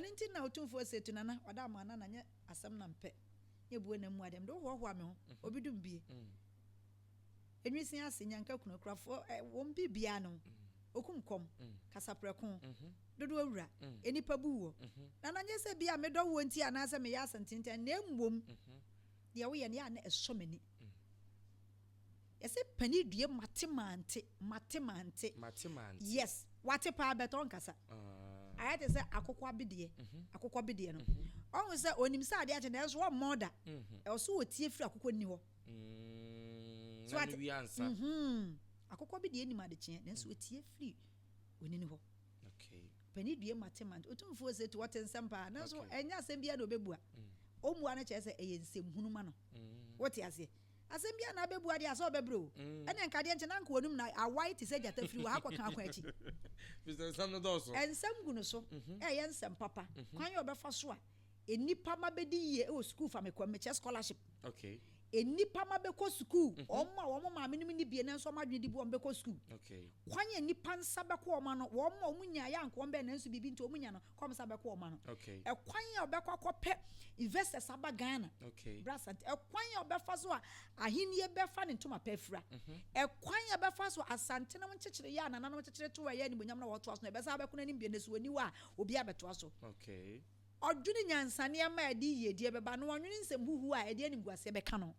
Anything now to for say to Nana, or that man, and yet as some nampe. You bring them with them, don't walk me, obidum be. And we see us in Yanka Craft won't be piano. Okum come, Casaprecon, Dodora, any pabu. And I just say, be a meadow won't see an answer me as and tint and name womb. The away and yan is so many. Yes, a penny dear matimante. Yes, what a pa beton cassa. I had to say, Aqua bidia, Aqua bidia. Always said, on him side, there's one mother, also a tear for Aqua. So we answer. Akoko bi de ni ma de che na so tie free oni ni ho. Okay. Pani due matemant otumfo se to what nsamba na so enya asem bia na obebua. Omua na che se eye nsem hunuma no. What ase? Asem bia na bebua de ase obebro. Ene nka de nche na nka onum na awai ti se jata free wa akwa kan akwa achi. Mr. Sam no doso. Ensem gu no so. Eye nsem papa. Kwan ye obefa so a enipa ma bedi ye o school fa me kwa me che scholarship. Okay. Enipa ma beko school omo ma me ni bie na nso ma dwedi bu ombeko school. Okay. Kwanye nipa nsa beko oma no wo ma omunya ya nko ombe na nso bibi nti omunya no kom sa beko oma no. Okay. E kwanye obeko akope investors aba Ghana. Okay. Brasant e kwanye obefa so a ahini e befa ne ntoma pafra. E kwanye befa so asante na nchechire ya na na nchechire to wa ya ni bonyam na wo to aso na be sa beko na ni bie na so ani wa obi abeto aso. Okay. Odwuni nyansane ama edi ye die beba no onwini nsem huhu a edi animguase beka no